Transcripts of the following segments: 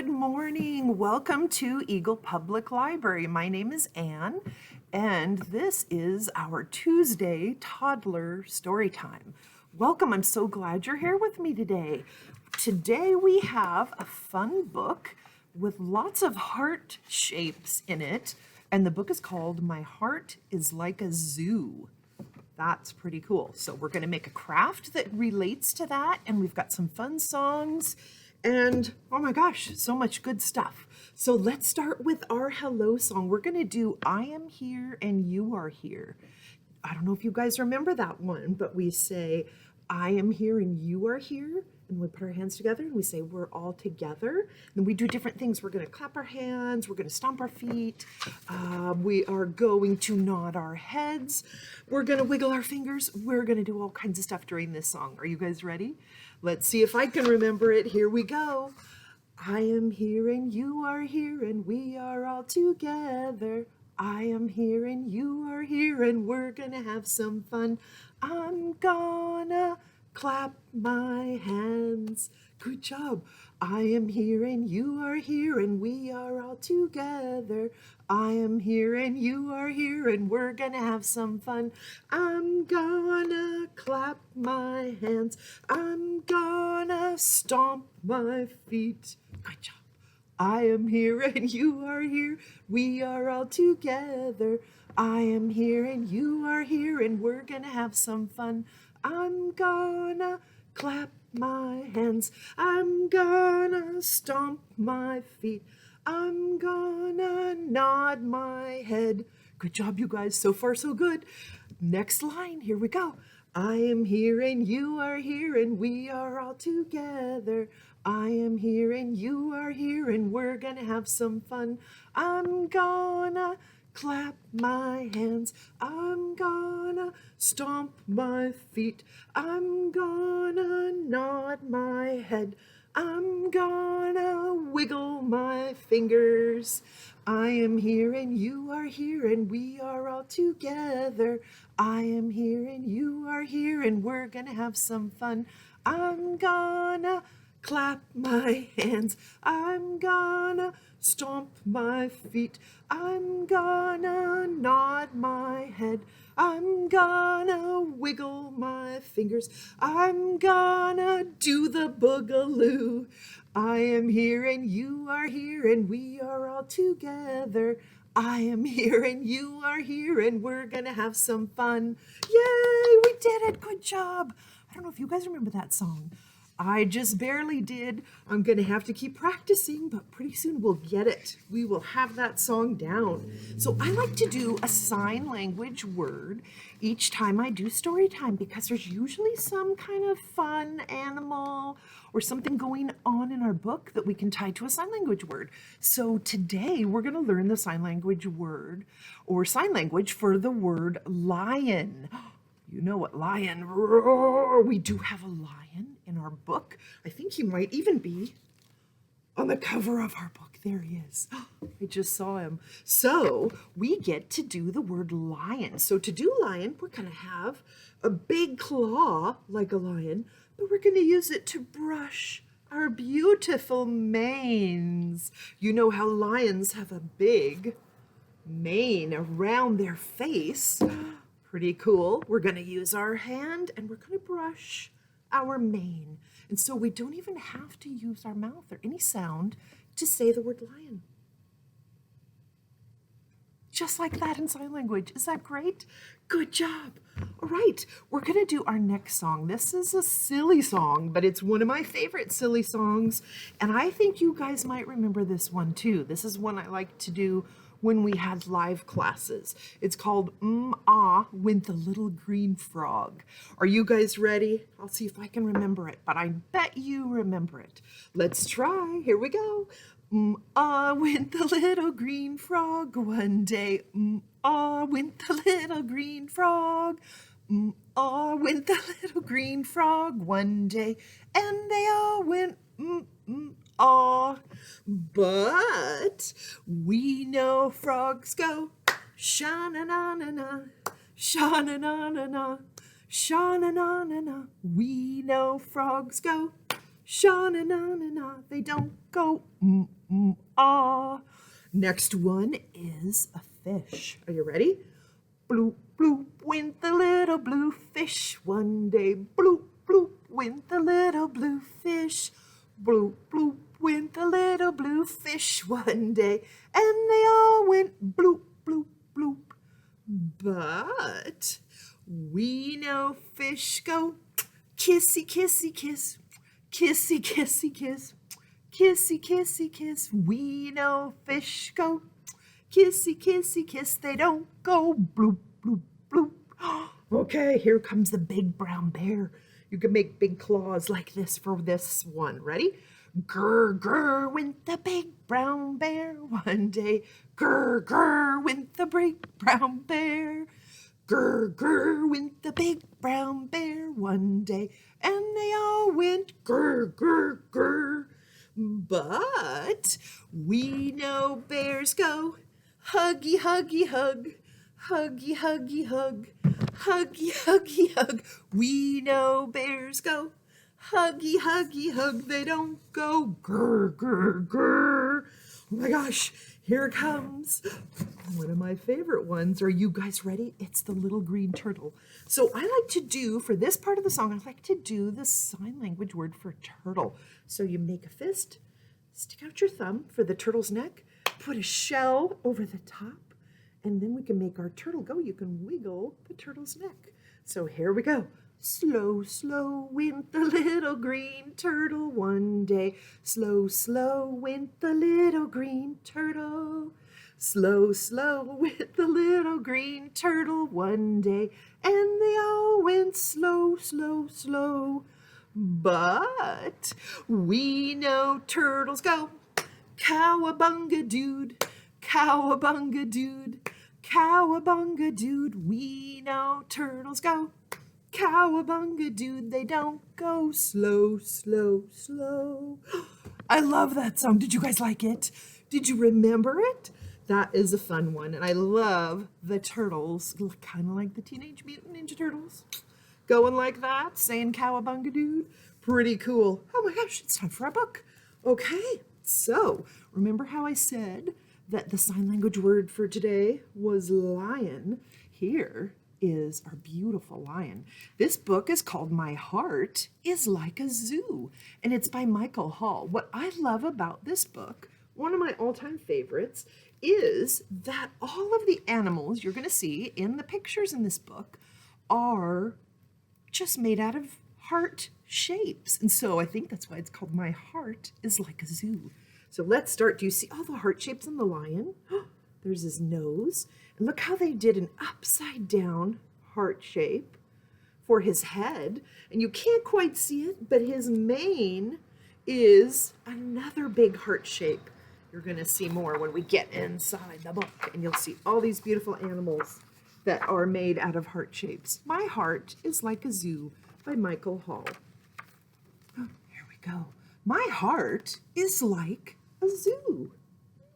Good morning. Welcome to Eagle Public Library. My name is Anne, and this is our Tuesday Toddler Story Time. Welcome. I'm so glad you're here with me today. Today we have a fun book with lots of heart shapes in it, and the book is called My Heart is Like a Zoo. That's pretty cool. So we're going to make a craft that relates to that, and we've got some fun songs. And oh my gosh, so much good stuff. So let's start with our hello song. We're going to do I Am Here and You Are Here. I don't know if you guys remember that one, but we say I am here and you are here. And we put our hands together and we say we're all together. And we do different things. We're going to clap our hands. We're going to stomp our feet. We are going to nod our heads. We're going to wiggle our fingers. We're going to do all kinds of stuff during this song. Are you guys ready? Let's see if I can remember it. Here we go. I am here and you are here and we are all together. I am here and you are here and we're gonna have some fun. I'm gonna clap my hands. Good job. I am here and you are here and we are all together. I am here and you are here and we're gonna have some fun. I'm gonna clap my hands. I'm gonna stomp my feet. Good job. I am here and you are here. We are all together. I am here and you are here and we're gonna have some fun. I'm gonna clap my hands. I'm gonna stomp my feet. I'm gonna nod my head. Good job, you guys. So far, so good. Next line. Here we go. I am here and you are here and we are all together. I am here and you are here and we're gonna have some fun. I'm gonna clap my hands. I'm gonna stomp my feet. I'm gonna nod my head. I'm gonna wiggle my fingers. I am here and you are here and we are all together. I am here and you are here and we're gonna have some fun. I'm gonna clap my hands. I'm gonna stomp my feet. I'm gonna nod my head. I'm gonna wiggle my fingers. I'm gonna do the boogaloo. I am here and you are here and we are all together. I am here and you are here and we're gonna have some fun. Yay, we did it. Good job. I don't know if you guys remember that song. I just barely did. I'm going to have to keep practicing, but pretty soon we'll get it. We will have that song down. So I like to do a sign language word each time I do story time because there's usually some kind of fun animal or something going on in our book that we can tie to a sign language word. So today we're going to learn the sign language word or sign language for the word lion. You know what lion, roar. We do have a lion in our book. I think he might even be on the cover of our book. There he is. I just saw him. So we get to do the word lion. So to do lion, we're going to have a big claw like a lion, but we're going to use it to brush our beautiful manes. You know how lions have a big mane around their face. Pretty cool. We're going to use our hand and we're going to brush our mane. And so we don't even have to use our mouth or any sound to say the word lion. Just like that in sign language. Is that great? Good job. All right, we're going to do our next song. This is a silly song, but it's one of my favorite silly songs. And I think you guys might remember this one too. This is one I like to do when we had live classes. It's called Ah Went the Little Green Frog. Are you guys ready? I'll see if I can remember it, but I bet you remember it. Let's try. Here we go. Ah went the little green frog one day. Ah went the little green frog. Ah went the little green frog one day, and they all went ah. But we know frogs go sha-na-na-na-na, sha-na-na-na-na, sha-na-na-na-na. We know frogs go Sha-na-na-na-na. They don't go ah. Next one is a fish. Are you ready? Bloop, bloop, went the little blue fish one day. Bloop, bloop, went the little blue fish. Bloop, bloop, went the little blue fish one day. And they all went bloop, bloop, bloop. But we know fish go kissy, kissy, kiss. Kissy, kissy, kiss. Kissy, kissy, kiss. We know fish go kissy, kissy, kiss. They don't go bloop, bloop, bloop. Okay, here comes the big brown bear. You can make big claws like this for this one. Ready? Grr, grr, went the big brown bear one day. Grr, grr, went the big brown bear. Grr, grr, went the big brown bear one day. And they all went grr, grr, grr. But we know bears go huggy, huggy, hug. Huggy, huggy, hug. Huggy, huggy, hug. We know bears go huggy, huggy, hug. They don't go grr, grr, grr. Oh my gosh, here it comes. One of my favorite ones. Are you guys ready? It's the little green turtle. So I like to do, for this part of the song, I like to do the sign language word for turtle. So you make a fist, stick out your thumb for the turtle's neck, put a shell over the top, and then we can make our turtle go. You can wiggle the turtle's neck. So here we go. Slow, slow went the little green turtle one day. Slow, slow went the little green turtle. Slow, slow went the little green turtle one day. And they all went slow, slow, slow. But we know turtles go cowabunga dude, cowabunga dude, cowabunga dude. We know turtles go cowabunga dude. They don't go slow, slow, slow. I love that song. Did you guys like it? Did you remember it? That is a fun one. And I love the turtles, kind of like the Teenage Mutant Ninja Turtles. Going like that, saying cowabunga dude. Pretty cool. Oh my gosh, it's time for our book. Okay, so remember how I said that the sign language word for today was lion? Here is our beautiful lion. This book is called My Heart is Like a Zoo, and it's by Michael Hall. What I love about this book, one of my all-time favorites, is that all of the animals you're going to see in the pictures in this book are just made out of heart shapes. And so I think that's why it's called My Heart is Like a Zoo. So let's start. Do you see all the heart shapes on the lion? There's his nose. And look how they did an upside down heart shape for his head. And you can't quite see it, but his mane is another big heart shape. You're going to see more when we get inside the book, and you'll see all these beautiful animals that are made out of heart shapes. My Heart is Like a Zoo by Michael Hall. Oh, here we go. My heart is like a zoo.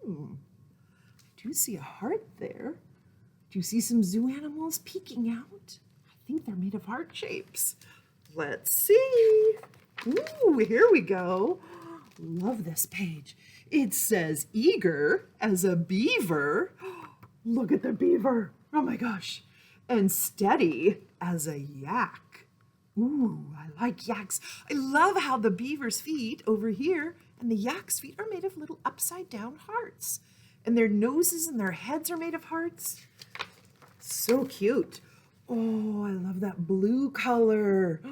Do you see a heart there? Do you see some zoo animals peeking out? I think they're made of heart shapes. Let's see. Ooh, here we go. Love this page. It says eager as a beaver. Look at the beaver. Oh my gosh. And steady as a yak. Ooh, I like yaks. I love how the beaver's feet over here and the yak's feet are made of little upside down hearts. And their noses and their heads are made of hearts. So cute. Oh, I love that blue color.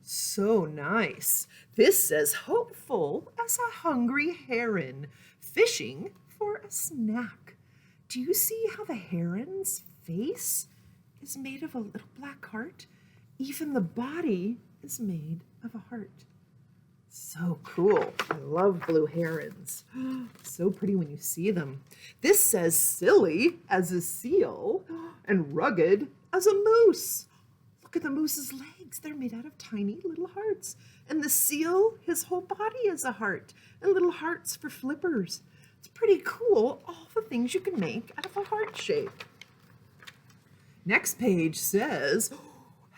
So nice. This says hopeful as a hungry heron, fishing for a snack. Do you see how the heron's face is made of a little black heart? Even the body is made of a heart. So cool. I love blue herons. So pretty when you see them. This says silly as a seal and rugged as a moose. Look at the moose's legs. They're made out of tiny little hearts. And the seal, his whole body is a heart. And little hearts for flippers. It's pretty cool, all the things you can make out of a heart shape. Next page says,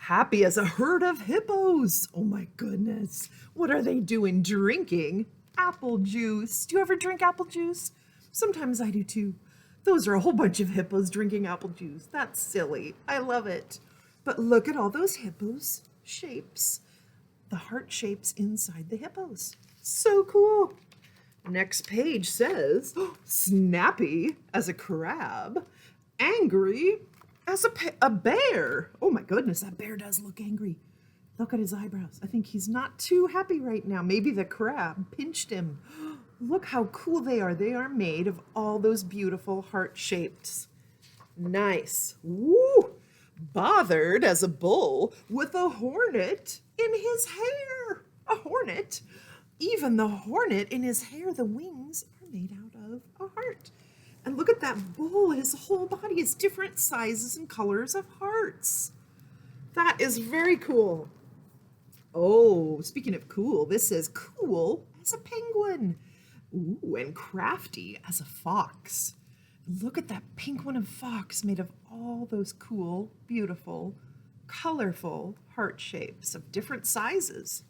Happy as a herd of hippos. Oh my goodness. What are they doing? Drinking apple juice. Do you ever drink apple juice? Sometimes I do too. Those are a whole bunch of hippos drinking apple juice. That's silly. I love it. But look at all those hippos shapes. The heart shapes inside the hippos. So cool. Next page says, snappy as a crab, angry as a bear. Oh my goodness, that bear does look angry. Look at his eyebrows. I think he's not too happy right now. Maybe the crab pinched him. Look how cool they are. They are made of all those beautiful heart shapes. Nice. Woo! Bothered as a bull with a hornet in his hair. A hornet. Even the hornet in his hair, the wings are made out of a heart. And look at that bull. His whole body is different sizes and colors of hearts. That is very cool. Oh, speaking of cool, this says cool as a penguin. Ooh, and crafty as a fox. Look at that pink one of fox made of all those cool, beautiful, colorful heart shapes of different sizes.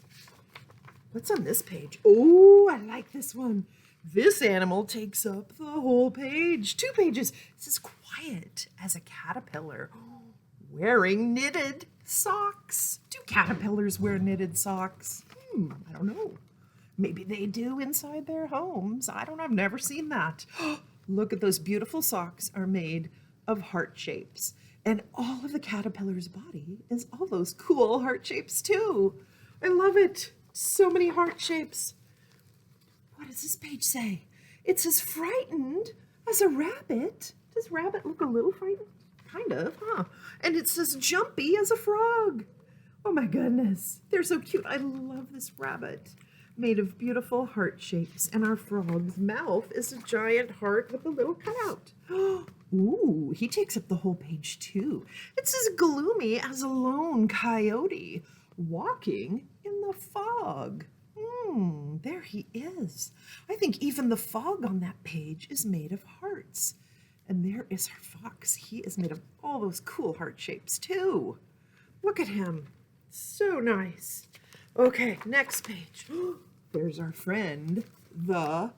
What's on this page? Oh, I like this one. This animal takes up the whole page. 2 pages. It says quiet as a caterpillar wearing knitted socks. Do caterpillars wear knitted socks? I don't know. Maybe they do inside their homes. I don't know. I've never seen that. Look at those beautiful socks are made of heart shapes. And all of the caterpillar's body is all those cool heart shapes too. I love it. So many heart shapes. What does this page say? It says frightened as a rabbit. Does rabbit look a little frightened? Kind of, huh? And it says jumpy as a frog. Oh my goodness. They're so cute. I love this rabbit. Made of beautiful heart shapes. And our frog's mouth is a giant heart with a little cutout. Ooh, he takes up the whole page too. It says gloomy as a lone coyote walking in the fog. There he is. I think even the fog on that page is made of hearts. And there is our fox. He is made of all those cool heart shapes too. Look at him. So nice. Okay, next page. There's our friend, the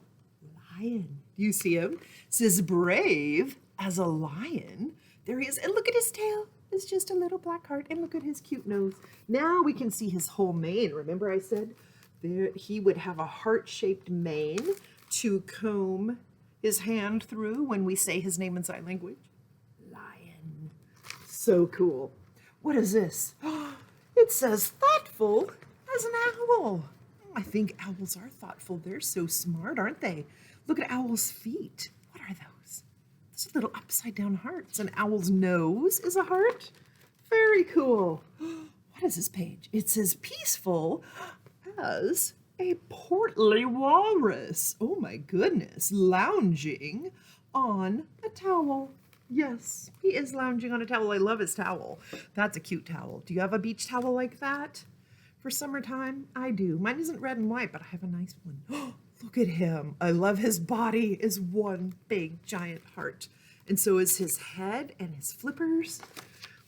lion. Do you see him? It says brave as a lion. There he is. And look at his tail. It's just a little black heart. And look at his cute nose. Now we can see his whole mane. Remember I said there he would have a heart-shaped mane to comb his hand through when we say his name in sign language. Lion. So cool. What is this? It says thoughtful as an owl. I think owls are thoughtful. They're so smart, aren't they? Look at owl's feet. What are those? Those are little upside down hearts. An owl's nose is a heart. Very cool. What is this page? It says peaceful as a portly walrus. Oh my goodness. Lounging on a towel. Yes, he is lounging on a towel. I love his towel. That's a cute towel. Do you have a beach towel like that for summertime? I do. Mine isn't red and white, but I have a nice one. Look at him. I love his body is one big giant heart. And so is his head and his flippers.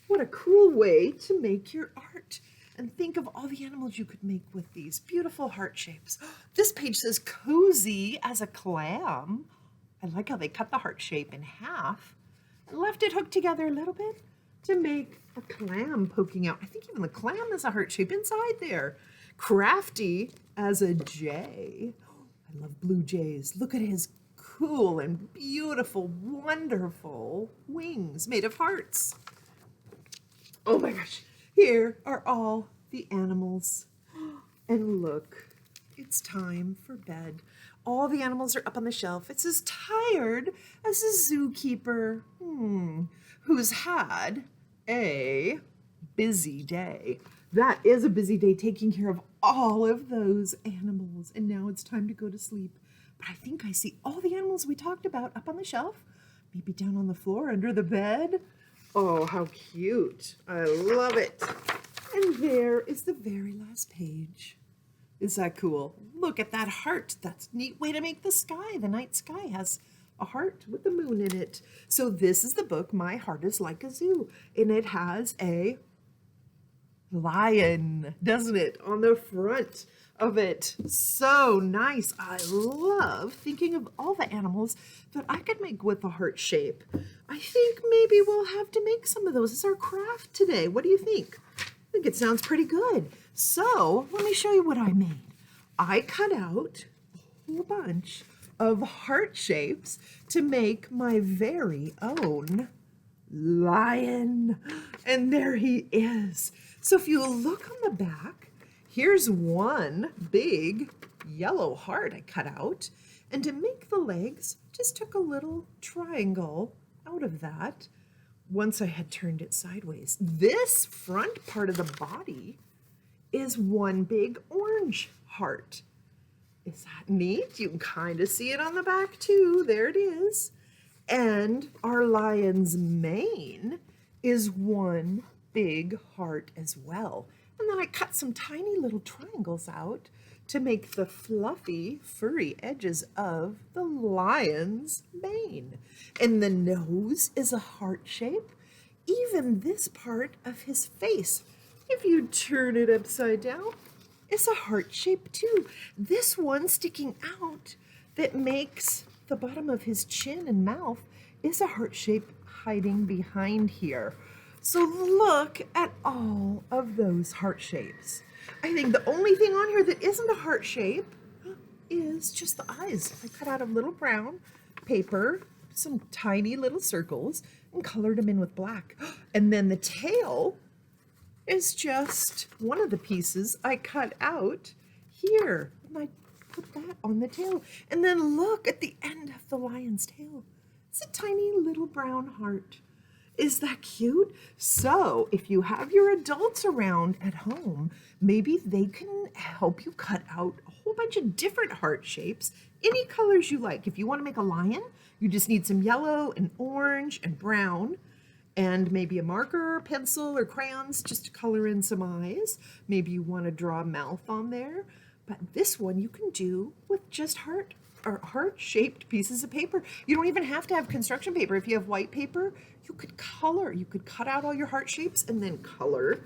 What a cool way to make your art. And think of all the animals you could make with these beautiful heart shapes. This page says cozy as a clam. I like how they cut the heart shape in half and left it hooked together a little bit to make a clam poking out. I think even the clam is a heart shape inside there. Crafty as a jay. I love blue jays. Look at his cool and beautiful, wonderful wings made of hearts. Oh my gosh. Here are all the animals. And look, it's time for bed. All the animals are up on the shelf. It's as tired as a zookeeper who's had a busy day. That is a busy day taking care of all of those animals. And now it's time to go to sleep. But I think I see all the animals we talked about up on the shelf, maybe down on the floor under the bed. Oh, how cute. I love it. And there is the very last page. Is that cool? Look at that heart. That's a neat way to make the sky. The night sky has a heart with the moon in it. So this is the book, My Heart is Like a Zoo. And it has a lion, doesn't it? On the front of it. So nice. I love thinking of all the animals that I could make with a heart shape. I think maybe we'll have to make some of those as our craft today. What do you think? I think it sounds pretty good. So let me show you what I made. I cut out a whole bunch of heart shapes to make my very own lion. And there he is. So if you look on the back, here's one big yellow heart I cut out. And to make the legs, just took a little triangle out of that once I had turned it sideways. This front part of the body is one big orange heart. Is that neat? You can kind of see it on the back too. There it is. And our lion's mane is one big heart as well. And then I cut some tiny little triangles out to make the fluffy, furry edges of the lion's mane. And the nose is a heart shape. Even this part of his face, if you turn it upside down, is a heart shape too. This one sticking out that makes the bottom of his chin and mouth is a heart shape hiding behind here. So look at all of those heart shapes. I think the only thing on here that isn't a heart shape is just the eyes. I cut out a little brown paper, some tiny little circles, and colored them in with black. And then the tail is just one of the pieces I cut out here. And I put that on the tail. And then look at the end of the lion's tail. It's a tiny little brown heart. Is that cute? So if you have your adults around at home, maybe they can help you cut out a whole bunch of different heart shapes, any colors you like. If you want to make a lion, you just need some yellow and orange and brown, and maybe a marker, pencil, or crayons just to color in some eyes. Maybe you want to draw a mouth on there. But this one you can do with just heart-shaped pieces of paper. You don't even have to have construction paper. If you have white paper, you could color. You could cut out all your heart shapes and then color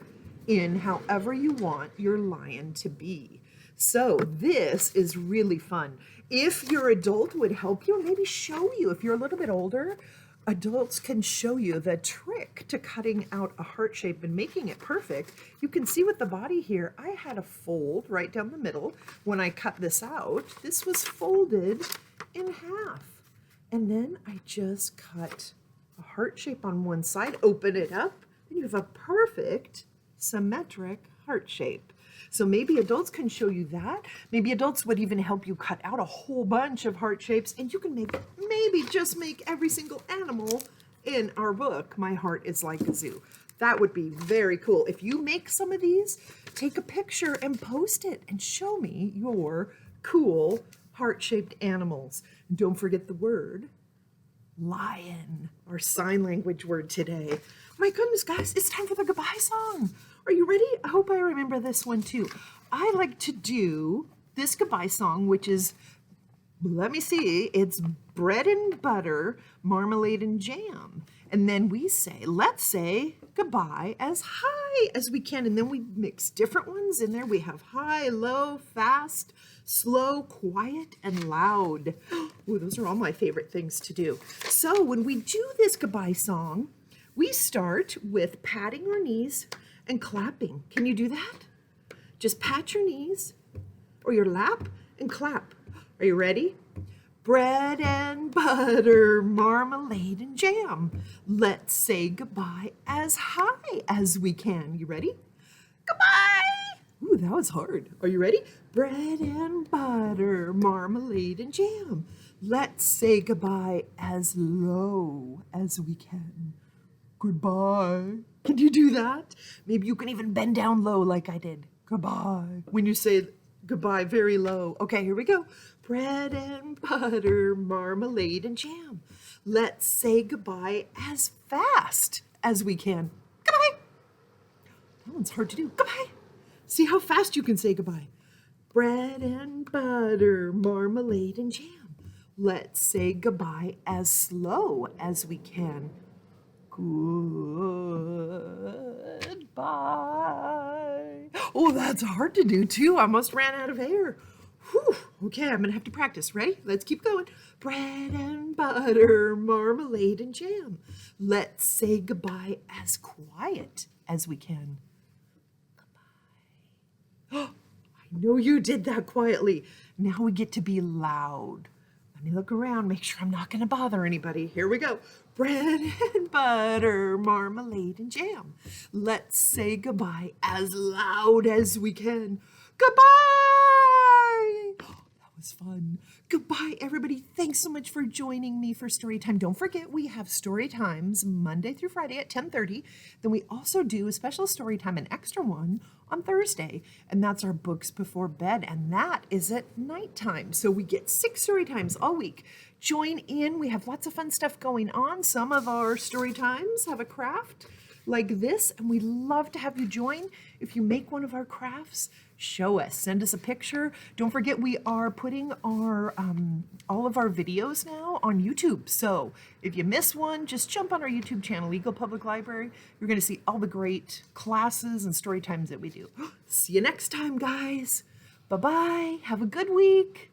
in however you want your lion to be. So this is really fun. If your adult would help you, maybe show you, if you're a little bit older, adults can show you the trick to cutting out a heart shape and making it perfect. You can see with the body here, I had a fold right down the middle. When I cut this out, this was folded in half. And then I just cut a heart shape on one side, open it up, and you have a perfect symmetric heart shape. So maybe adults can show you that. Maybe adults would even help you cut out a whole bunch of heart shapes, and you can maybe just make every single animal in our book, My Heart is Like a Zoo. That would be very cool. If you make some of these, take a picture and post it and show me your cool heart-shaped animals. And don't forget the word lion, our sign language word today. My goodness, guys, it's time for the goodbye song. Are you ready? I hope I remember this one too. I like to do this goodbye song, which is, let me see, it's bread and butter, marmalade and jam. And then we say, let's say goodbye as high as we can. And then we mix different ones in there. We have high, low, fast, slow, quiet, and loud. Ooh, those are all my favorite things to do. So when we do this goodbye song, we start with patting our knees and clapping. Can you do that? Just pat your knees or your lap and clap. Are you ready? Bread and butter, marmalade and jam. Let's say goodbye as high as we can. You ready? Goodbye! Ooh, that was hard. Are you ready? Bread and butter, marmalade and jam. Let's say goodbye as low as we can. Goodbye. Can you do that? Maybe you can even bend down low like I did. Goodbye. When you say goodbye very low. Okay, here we go. Bread and butter, marmalade and jam. Let's say goodbye as fast as we can. Goodbye. That one's hard to do. Goodbye. See how fast you can say goodbye. Bread and butter, marmalade and jam. Let's say goodbye as slow as we can. Goodbye. Goodbye. Oh, that's hard to do too. I almost ran out of air. Whew. Okay, I'm gonna have to practice. Ready? Let's keep going. Bread and butter, marmalade and jam. Let's say goodbye as quiet as we can. Goodbye. I know you did that quietly. Now we get to be loud. Let me look around, make sure I'm not going to bother anybody. Here we go. Bread and butter, marmalade and jam. Let's say goodbye as loud as we can. Goodbye! That was fun. Goodbye, everybody. Thanks so much for joining me for story time. Don't forget, we have story times Monday through Friday at 10:30. Then we also do a special story time, an extra one, on Thursday. And that's our books before bed. And that is at nighttime. So we get 6 story times all week. Join in. We have lots of fun stuff going on. Some of our story times have a craft like this, and we'd love to have you join. If you make one of our crafts, show us, send us a picture. Don't forget, we are putting our all of our videos now on YouTube. So if you miss one, just jump on our YouTube channel, Eagle Public Library. You're going to see all the great classes and story times that we do. See you next time, guys. Bye-bye. Have a good week.